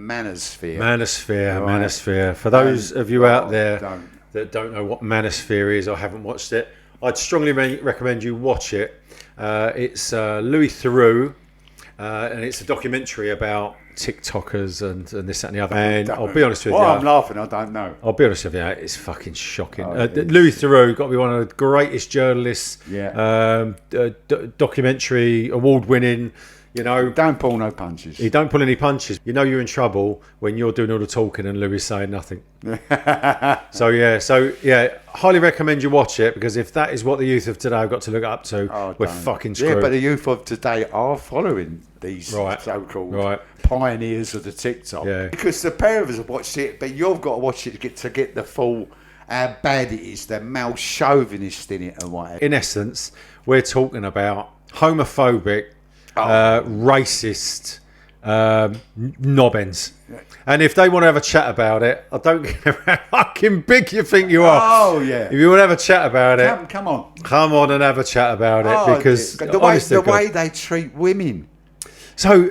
Manosphere. Manosphere. For those of you out there that don't know what Manosphere is or haven't watched it, I'd strongly recommend you watch it. It's Louis Theroux, and it's a documentary about TikTokers and this, that and the other. And I'll be honest with you. I'm laughing, I don't know. I'll be honest with you, it's fucking shocking. Louis Theroux got to be one of the greatest journalists. Yeah. Documentary, award-winning. You know, don't pull no punches. He don't pull any punches. You know you're in trouble when you're doing all the talking and Louis saying nothing. So highly recommend you watch it, because if that is what the youth of today have got to look up to, we're fucking screwed. Yeah, but the youth of today are following these so-called pioneers of the TikTok. Yeah. Because the pair of us have watched it, but you've got to watch it to get the full how bad it is, the male chauvinist in it and whatever. In essence, we're talking about homophobic, racist knobbins. And if they want to have a chat about it, I don't care how fucking big you think you are. Oh, yeah. If you want to have a chat about it, come on. Come on and have a chat about it, because the way they treat women. So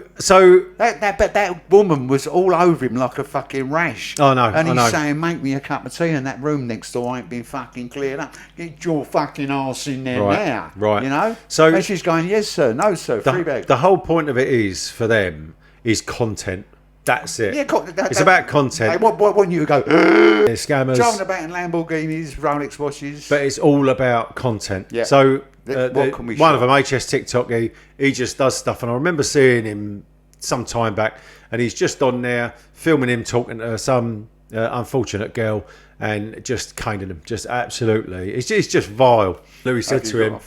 that woman was all over him like a fucking rash. Oh no! And he's saying, "Make me a cup of tea," and that room next door ain't been fucking cleared up. Get your fucking arse in there now, right? You know. So and she's going, "Yes, sir. No, sir. Free bag." The whole point of it is for them is content. That's it. Yeah, it's about content. They want you to go scammers, driving about in Lamborghinis, Rolex watches. But it's all about content. Yeah. So what can we one of them, HS TikTok, he just does stuff, and I remember seeing him some time back, and he's just on there filming him talking to some unfortunate girl and just caning him, just absolutely. It's just vile. Louis said to him,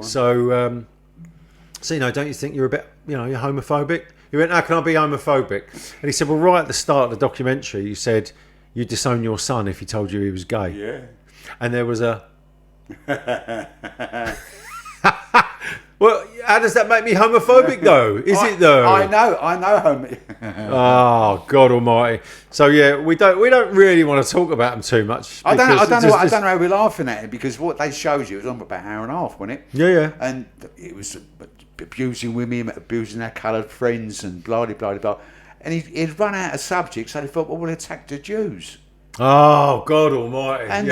so don't you think you're a bit, you're homophobic? He went, how can I be homophobic? And he said, well, right at the start of the documentary, you said you'd disown your son if he told you he was gay. Yeah. And there was a... Well, how does that make me homophobic, though? Is it though? I know. Oh God Almighty! So yeah, we don't really want to talk about them too much. I don't know how we're laughing at it, because what they showed you was on about an hour and a half, wasn't it? Yeah. And it was abusing women, abusing their coloured friends, and blah blah blah blah. And he'd run out of subjects, so they thought, well, we'll attack the Jews. Oh God Almighty! And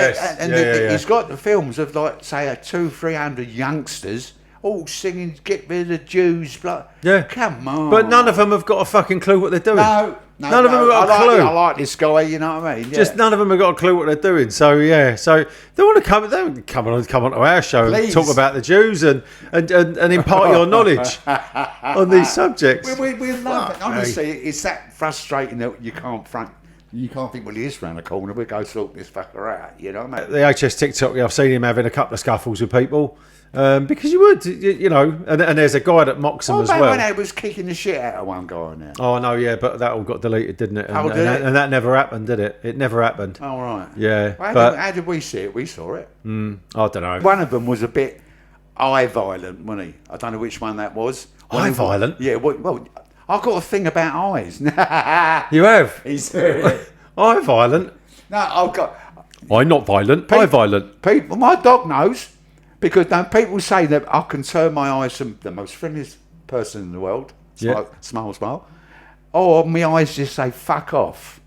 he's got the films of, like, say, 200-300 youngsters all singing "Get rid of the Jews." Blah. Yeah, come on. But none of them have got a fucking clue what they're doing. None of them have got a clue. I like this guy. You know what I mean? Yeah. Just none of them have got a clue what they're doing. So yeah, so they want to come. They come on to our show and talk about the Jews and impart your knowledge on these subjects. We love it. Honestly, it's that frustrating that you can't think, well, he is round the corner, we'll go sort this fucker out, you know what I mean? The HS TikTok, I've seen him having a couple of scuffles with people, because you would, and there's a guy that mocks him as well. When I was kicking the shit out of one guy on there. Oh, no, yeah, but that all got deleted, didn't it? And that never happened, did it? It never happened. Oh, right. Yeah. Well, how did we see it? We saw it. I don't know. One of them was a bit eye violent, wasn't he? I don't know which one that was. Eye violent? Yeah, well, I've got a thing about eyes. You have? He's eye violent? No, I've got... I'm not violent. Eye violent. People, my dog knows, because people say that I can turn my eyes from the most friendliest person in the world, smile, or my eyes just say fuck off.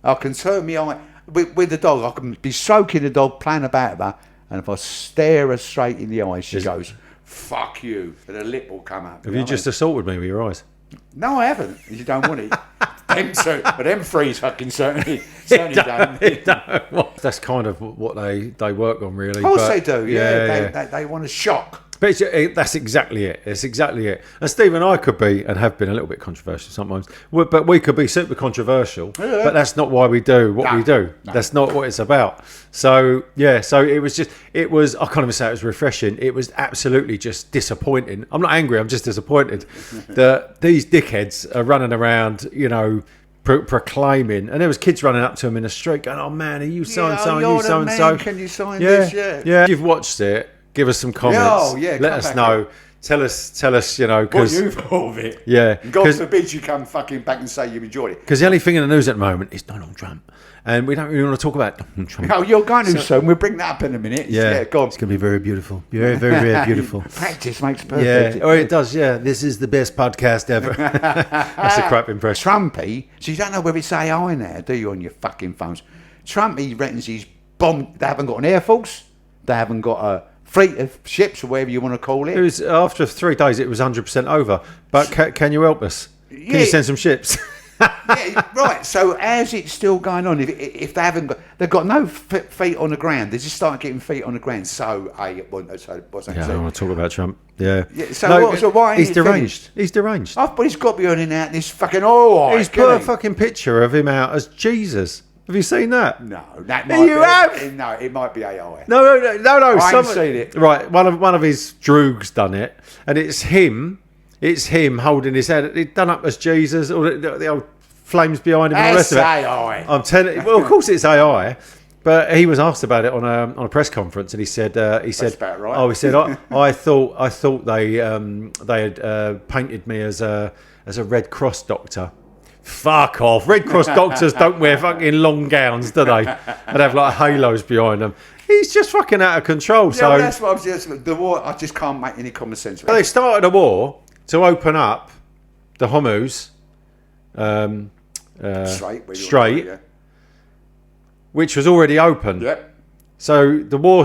I can turn my eye with the dog. I can be stroking the dog, playing about with her, and if I stare her straight in the eyes, she goes, fuck you, and her lip will come up. Have you just assaulted me with your eyes? No, I haven't. You don't want it. But them three's fucking certainly don't. Well, that's kind of what they work on, really. Of course they do. Yeah. They want to shock. But that's exactly it. It's exactly it. And Steve and I could be, and have been, a little bit controversial sometimes. But we could be super controversial. Yeah. But that's not why we do what we do. No. That's not what it's about. So yeah. So it was. I can't even say it was refreshing. It was absolutely just disappointing. I'm not angry. I'm just disappointed that these dickheads are running around, proclaiming, and there was kids running up to him in the street going, "Oh man, are you so and so? You so and so? Can you sign this? Yeah. If you've watched it, give us some comments. Let us know. Tell us, you know, What because you thought of it? yeah, God forbid you come fucking back and say you enjoyed it. because the only thing in the news at the moment is Donald Trump, and we don't really want to talk about Donald Trump. Oh, you're going to soon. We'll bring that up in a minute. Yeah, go on. it's going to be very beautiful, very, very, very beautiful. Practice makes perfect. Yeah, or it does. Yeah, this is the best podcast ever. That's a crap impression. Trumpy, so you don't know whether it's AI now, do you, on your fucking phones? Trumpy reckons he's bombed. They haven't got an air force. They haven't got a fleet of ships, or whatever you want to call it. It was after 3 days. It was 100% over. But can you help us? Can you send some ships? Yeah, right. So how's it still going on? If they haven't got, they've got no feet on the ground. They just start getting feet on the ground. So what's that? Yeah, I don't want to talk about Trump. Yeah. So why? He's deranged. He's deranged. Oh, but he's got to be earning out this fucking oil. He's put a fucking picture of him out as Jesus. Have you seen that? No, that might You have? No, it might be AI. No. I haven't seen it. Right, one of his droogs done it, and it's him. It's him holding his head. It's done up as Jesus, or the old flames behind him and the rest of it. AI. I'm telling you. Well, of course it's AI. But he was asked about it on a press conference, and he said, That's about right. "Oh, he said, I thought they had painted me as a Red Cross doctor." Fuck off! Red Cross doctors don't wear fucking long gowns, do they? And have like halos behind them. He's just fucking out of control. Yeah, so well, that's what I'm just. The war, I just can't make any common sense. they started a war to open up the Hormuz Strait, Yeah. which was already open. Yep. So the war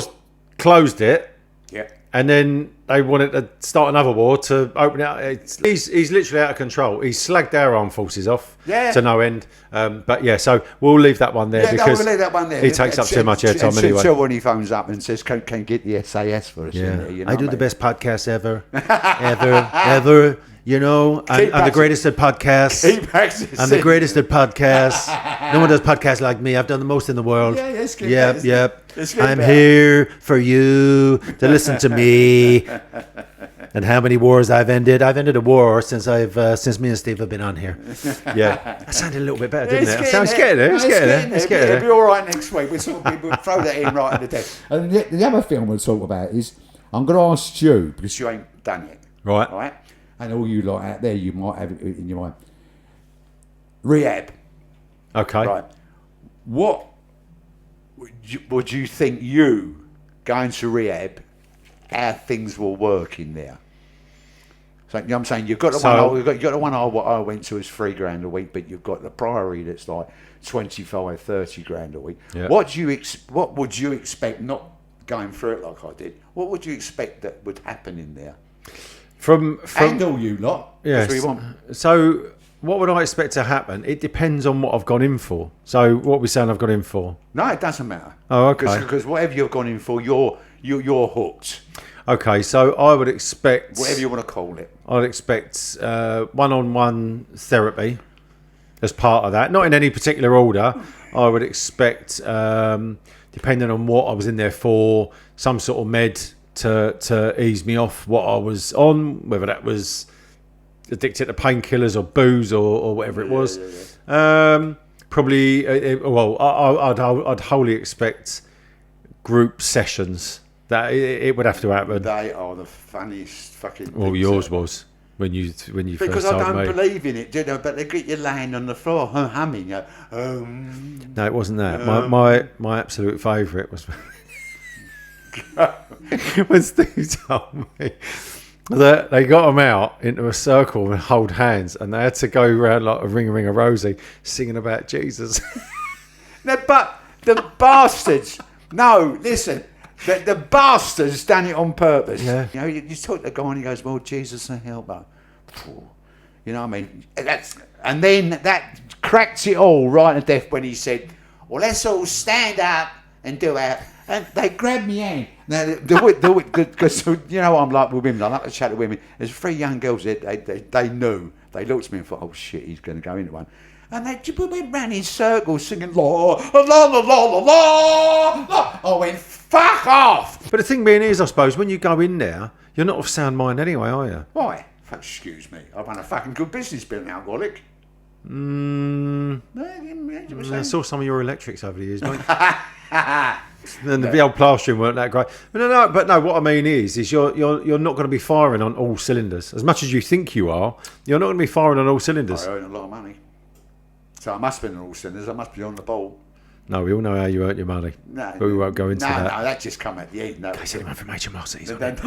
closed it. Yeah. And then they wanted to start another war to open it up. He's literally out of control. He's slagged our armed forces off to no end. But yeah, so we'll leave that one there because we'll leave that one there. He takes up too much airtime anyway. Until when he phones up and says, "Can get the SAS for us?" Yeah, in there, you know I do what the mean? best podcast ever. You know, I'm the greatest at podcasts. Keep practicing. I'm the greatest at podcasts. No one does podcasts like me. I've done the most in the world. Yeah, that's good. Yep. It's good I'm better. here for you to listen to me. And how many wars I've ended? I've ended a war since me and Steve have been on here. Yeah, that sounded a little bit better, didn't it? It's getting there. It'll be all right next week. We'll throw that in right at the desk. And the other thing we'll talk about is I'm going to ask you because you ain't done it, Right. all right? And all you lot out there, you might have it in your mind. Rehab. Okay. Right. What would you think you going to rehab, how things will work in there? So, you know what I'm saying? You've got the one. You got the one I went to is $3,000 a week, but you've got the Priory that's like 25, 30 grand a week. Yeah. What would you expect? Not going through it like I did. What would you expect that would happen in there? From And all you lot. yes. That's what you want. So what would I expect to happen? It depends on what I've gone in for. So what we're saying I've gone in for. No, it doesn't matter. Oh, okay. Because whatever you've gone in for, you're hooked. Okay, so I would expect Whatever you want to call it. I'd expect one-on-one therapy as part of that. Not in any particular order. I would expect, depending on what I was in there for, some sort of med to ease me off what I was on, whether that was addicted to painkillers or booze or whatever it was. Probably, I'd wholly expect group sessions. That it would have to happen. They are the funniest fucking. Well, yours was when you because first I told don't me. believe in it, do they? But they get you laying on the floor humming. No, it wasn't that. My absolute favourite was when Steve told me that they got them out into a circle and hold hands, and they had to go around like a ring a Rosie singing about Jesus. No, but the bastards. No, listen. The bastards done it on purpose. Yeah. You know, you talk to the guy and he goes, "Well, Jesus and help her." You know what I mean? And then that cracked it all right to death when he said, "Well, let's all stand up and do it." And they grabbed me hand. Now, because you know I'm like with women. I like to chat to women. There's 3 young girls there. They knew. They looked at me and thought, "Oh shit, he's going to go into one." And they went round in circles singing la la la la la la. I went, fuck off. But the thing being is, I suppose, when you go in there, you're not of sound mind anyway, are you? Why? Excuse me. I run a fucking good business being an alcoholic. I saw some of your electrics over the years, mate. And the old plastering weren't that great. But no. What I mean is you're not going to be firing on all cylinders as much as you think you are. You're not going to be firing on all cylinders. I earn a lot of money, so I must be on all cylinders. I must be on the ball. No, we all know how you earn your money. No, but we won't go into that. No, that just come at the end. No, case anyone from HMRC's on that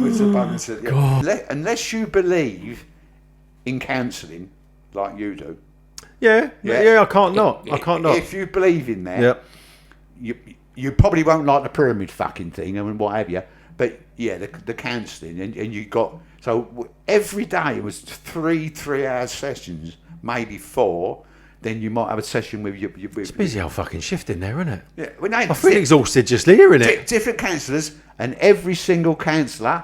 was a bonus. Unless you believe in counselling like you do. Yeah, I can't not. If you believe in that, you probably won't like the pyramid fucking thing and what have you. But yeah, the counselling and you got so every day it was 3-hour sessions, maybe 4. Then you might have a session with your. It's busy old fucking shift in there, isn't it? Yeah, well, no, I feel exhausted just hearing it. Different counsellors, and every single counsellor,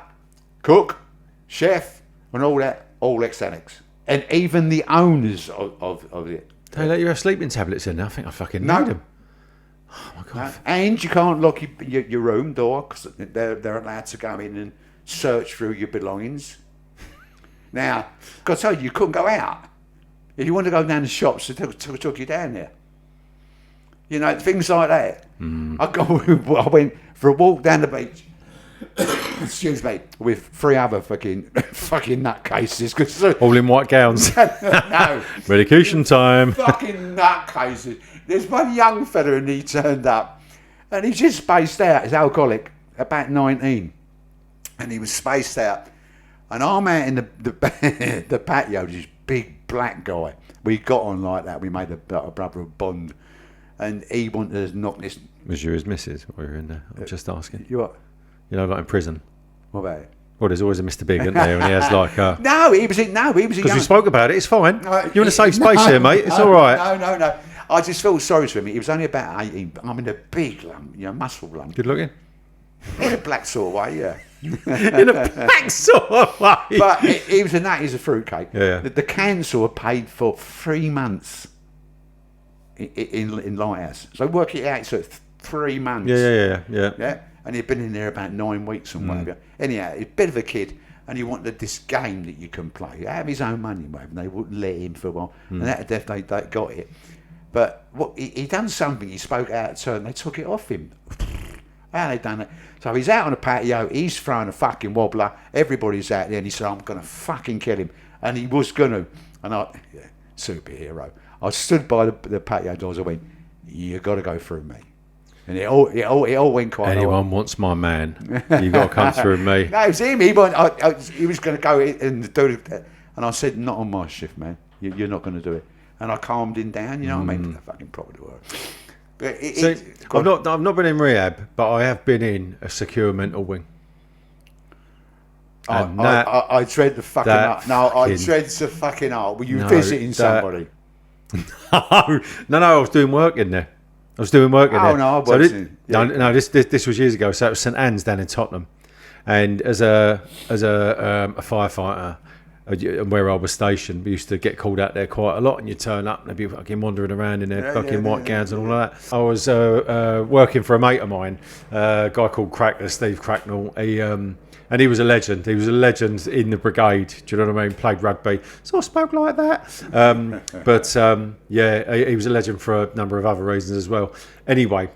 cook, chef, and all that, all ex-addicts, and even the owners of it. They let you have sleeping tablets in there. I think I fucking need them. Oh my god! And you can't lock your room door because they're allowed to go in and search through your belongings. Now, got to tell you, you couldn't go out. If you want to go down the shops, they took you down there. You know, things like that. I went for a walk down the beach. Excuse me, with 3 other fucking nutcases. All in white gowns. No. Medication time. Fucking nutcases. There's one young fella and he turned up. And he's just spaced out. He's alcoholic, about 19. And he was spaced out. And I'm out in the patio, this big black guy. We got on like that. We made a brother of bond. And he wanted to knock this. Was you his missus while you were in there? I'm just asking. You what? You know, like in prison. What about it? Well, there's always a Mr. Big, isn't there? And he has like a... No, he was a Because we spoke about it. It's fine. You're in a safe space here, mate. It's all right. No. I just feel sorry for him. He was only about 18. But I'm in a big lump, muscle lump. Good looking? In a black sort of way, yeah. In a black sort of way. But he was he's a fruitcake. Yeah. The council were paid for 3 months in Lighthouse. So work it out, so 3 months. Yeah. And he'd been in there about 9 weeks and whatever. Anyhow, he's a bit of a kid, and he wanted this game that you can play. Have his own money, whatever. And they wouldn't let him for a while. And that death, they got it. But he done something. He spoke out of turn. They took it off him. How they done it? So he's out on the patio. He's throwing a fucking wobbler. Everybody's out there, and he said, "I'm gonna fucking kill him." And he was gonna. And superhero. I stood by the patio doors. I went, "You got to go through me." And it all went quite. Anyone wants my man, you got to come through me. No, it was him. He was going to go and do it, and I said, "Not on my shift, man. You're not going to do it." And I calmed him down. You know what I mean? That fucking probably worked. But I've not been in rehab, but I have been in a secure mental wing. I dread the fucking art. No, I dread the fucking art. Were you visiting somebody? No, I was doing work in there. there. No, I wasn't. No, this was years ago. So it was St Anne's down in Tottenham, and as a firefighter, where I was stationed, we used to get called out there quite a lot, and you turn up and they'd be fucking wandering around in their fucking white gowns and all of that. I was working for a mate of mine, a guy called Crackner, Steve Cracknell. And he was a legend. He was a legend in the brigade. Do you know what I mean? Played rugby. So I spoke like that. He was a legend for a number of other reasons as well. Anyway,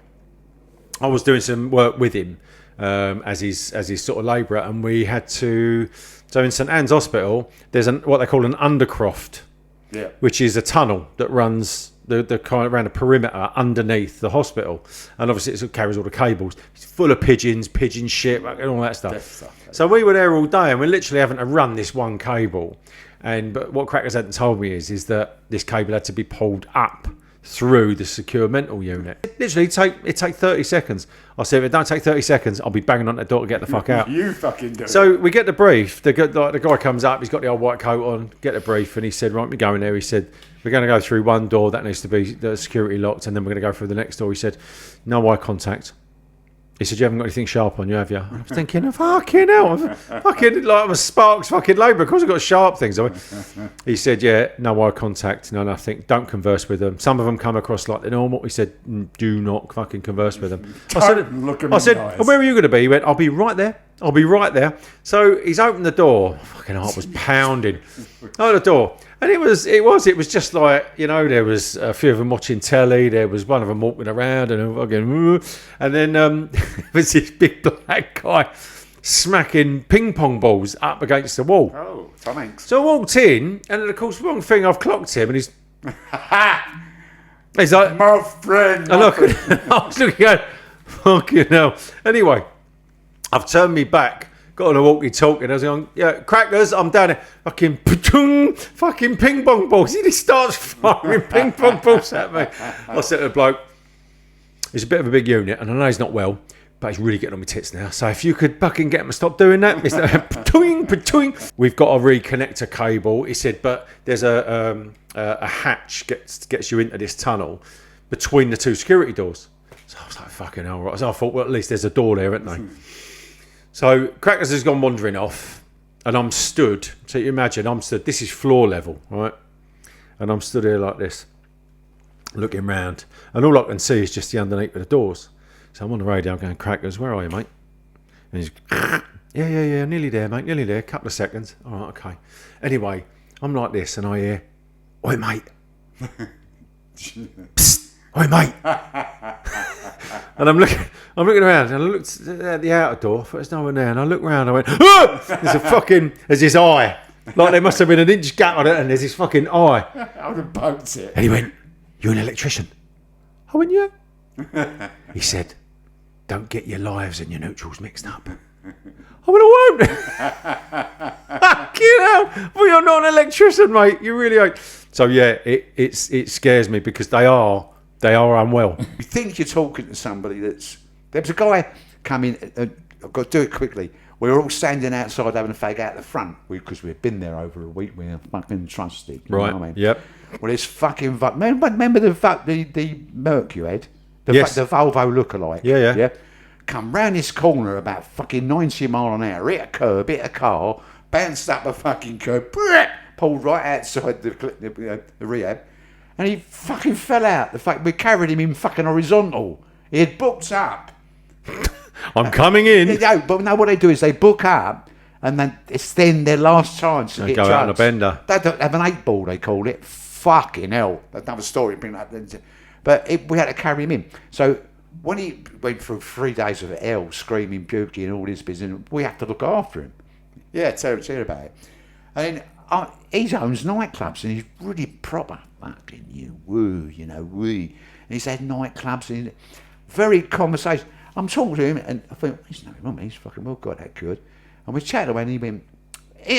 I was doing some work with him as his sort of labourer, and we had to. So in St Anne's Hospital, there's what they call an undercroft, which is a tunnel that runs the kind of around the perimeter underneath the hospital, and obviously it carries all the cables. It's full of pigeons, pigeon shit, and all that stuff. So we were there all day, and we're literally having to run this one cable. But what Crackers hadn't told me is that this cable had to be pulled up through the secure mental unit. Literally, it take 30 seconds. I said, if it don't take 30 seconds, I'll be banging on that door to get the fuck out. You fucking do. So we get the brief. The guy comes up. He's got the old white coat on. Get the brief, and he said, "Right, we're going there." He said, "We're going to go through one door that needs to be the security locked, and then we're going to go through the next door." He said, "No eye contact." He said, "You haven't got anything sharp on you, have you?" I was thinking, fucking hell, I'm a Sparks fucking labourer. Of course I've got sharp things. He said, "Yeah, no eye contact, no nothing. Don't converse with them. Some of them come across like they're normal." He said, "Do not fucking converse with them." I said, "Well, where are you going to be?" He went, "I'll be right there. I'll be right there. So he's opened the door. Fucking heart was pounding. Opened the door. And it was just like, you know, there was a few of them watching telly. There was one of them walking around and then there was this big black guy smacking ping pong balls up against the wall. Oh, thanks. So I walked in, and of course, wrong thing, I've clocked him, and he's like, my friend. And I was looking at, fucking hell. Anyway, I've turned me back, got on a walkie-talkie, and I was going, yeah, crackers, I'm down there. Fucking ping pong balls. He starts firing ping pong balls at me. I said to the bloke, he's a bit of a big unit, and I know he's not well, but he's really getting on my tits now. So if you could fucking get him to stop doing that. We've got a reconnector cable. He said, but there's a hatch gets you into this tunnel between the two security doors. So I was like, fucking hell, right. So I thought, well, at least there's a door there, isn't there? So Crackers has gone wandering off, and I'm stood. So you imagine, I'm stood. This is floor level, right? And I'm stood here like this, looking round. And all I can see is just the underneath of the doors. So I'm on the radio going, Crackers, where are you, mate? And he's, yeah, nearly there, mate, nearly there. Couple of seconds. All right, okay. Anyway, I'm like this, and I hear, oi, mate. Psst, oi, mate. And I'm looking around, and I looked at the outer door, but there's no one there. And I look around, I went, ah! There's this eye. Like there must have been an inch gap on it, and there's this fucking eye. I would have poked it. And he went, you're an electrician? I went, yeah. He said, don't get your lives and your neutrals mixed up. I went, I won't. Fucking hell. Well, you're not an electrician, mate. You really ain't. So, yeah, it scares me because they are unwell. You think you're talking to somebody that's... There was a guy coming... I've got to do it quickly. We were all standing outside having a fag out the front because we'd been there over a week. We were fucking trusted. You know what I mean? Yep. Well, this fucking... Remember the Merc you had? The Volvo lookalike. Yeah. Come round this corner about fucking 90 mile an hour, hit a curb, hit a car, bounced up a fucking curb, pulled right outside the rehab, and he fucking fell out. We carried him in fucking horizontal. He had booked up. I'm coming in. But no, what they do is they book up, and then it's then their last chance to They get go drugs. out on a bender. They don't have an 8-ball, they call it. Fucking hell. That's another story. But we had to carry him in. So when he went through 3 days of hell, screaming, puking, and all this business, we have to look after him. Yeah, tell about it. And then he owns nightclubs, and he's really proper. Fucking And he's had nightclubs, and very conversation. I'm talking to him, and I think, he's no mum, he's fucking well got that good. And we chatted away, and he went,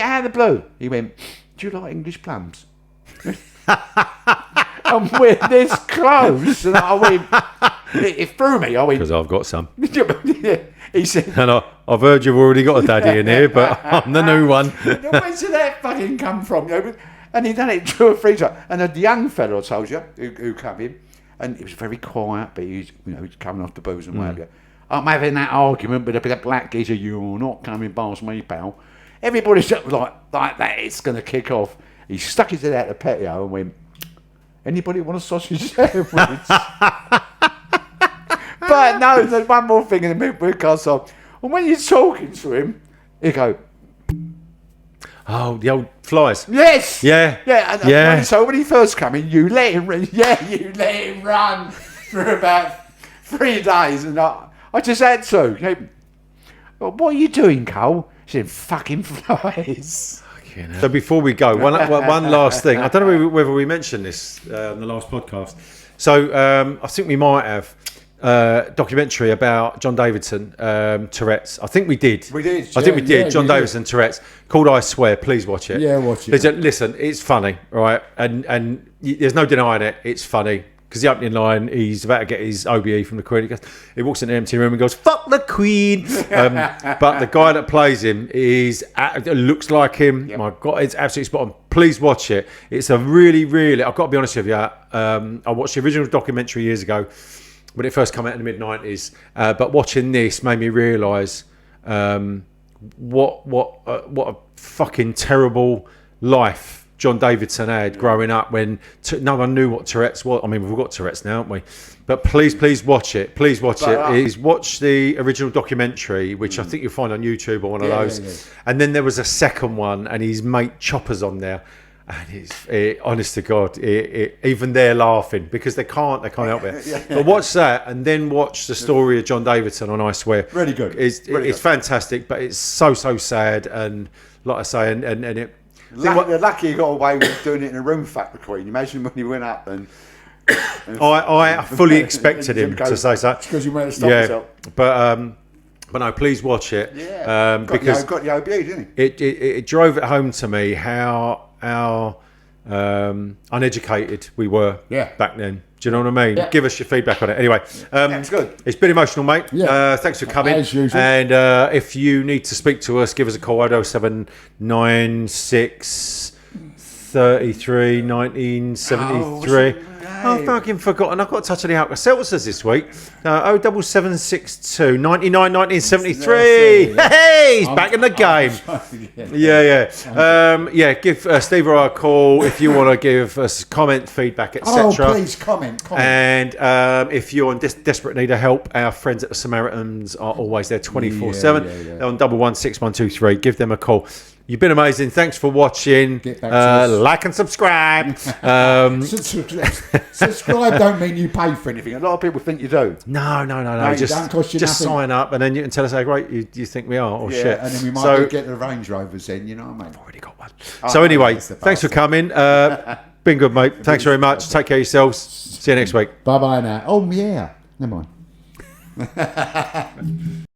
out of the blue, he went, do you like English plums? And we're this close, and I went, it threw me. I went, because I've got some. He said, And I've heard you've already got a daddy in here, but I'm the new one. where's that fucking come from? And he done it 2 or 3 times. And the young fellow I told you, who come in, and he was very quiet, but he's coming off the booze and whatever. I'm having that argument with a black geezer, you're not coming past me, pal. Everybody's like that, it's going to kick off. He stuck his head out the patio and went, anybody want a sausage sandwich? But no, there's one more thing in the podcast on. And when you're talking to him, he go, oh, the old flies. yes! Yeah. So when he first came in, you let him run. Yeah, you let him run for about 3 days. And I just had to. Well, what are you doing, Cole? He said, fucking flies. So before we go, one last thing. I don't know whether we mentioned this on the last podcast. So I think we might have documentary about John Davidson, Tourette's. I think we did. We did. I think we did. John we Davidson, Tourette's, called I Swear. Please watch it. Yeah, watch it. Listen, it's funny, right? And there's no denying it. It's funny. Because the opening line, he's about to get his OBE from the Queen. He walks in an empty room and goes, "Fuck the Queen!" But the guy that plays him looks like him. Yep. My God, it's absolutely spot on. Please watch it. It's a really, really. I've got to be honest with you. I watched the original documentary years ago when it first came out in the mid-90s. But watching this made me realise what a fucking terrible life John Davidson had growing up when no one knew what Tourette's was. I mean, we've got Tourette's now, haven't we? But please watch it. Please watch it. Is watch the original documentary, which I think you'll find on YouTube or one of those. Yeah. And then there was a second one, and his mate Chopper's on there. And honest to God, even they're laughing because they can't help it. But watch that, and then watch the story of John Davidson on I Swear. Really good. It's fantastic, but it's so sad. And like I say, and it. Lucky you got away with doing it in a room, Fat the Queen. Imagine when he went up and I fully expected him to say so. Because you went to stop yourself. But no, please watch it. Yeah. Because got the OB, didn't he? It drove it home to me how uneducated we were back then. Do you know what I mean? Yeah. Give us your feedback on it. Anyway, it's good. It's been emotional, mate. Yeah. Thanks for coming. As usual. And if you need to speak to us, give us a call. 07996 33 1973. I've fucking forgotten. I've got to touch on the Alka-Seltzers this week. 07762 99 1973. Hey, he's back in the game. Yeah. Give Steve or I a call if you want to give us comment, feedback, etc. Oh, please comment. And if you're in desperate need of help, our friends at the Samaritans are always there 24/7. They're on 116 Give them a call. You've been amazing. Thanks for watching. Like and subscribe. Subscribe don't mean you pay for anything. A lot of people think you do. No. Just nothing. sign up, and then you can tell us how great you think we are, or shit. And then we might get the Range Rovers in. You know what I mean? I've already got one. So anyway, thanks for coming. Been good, mate. Thanks very much. Take care of yourselves. See you next week. Bye now. Oh yeah. Never mind.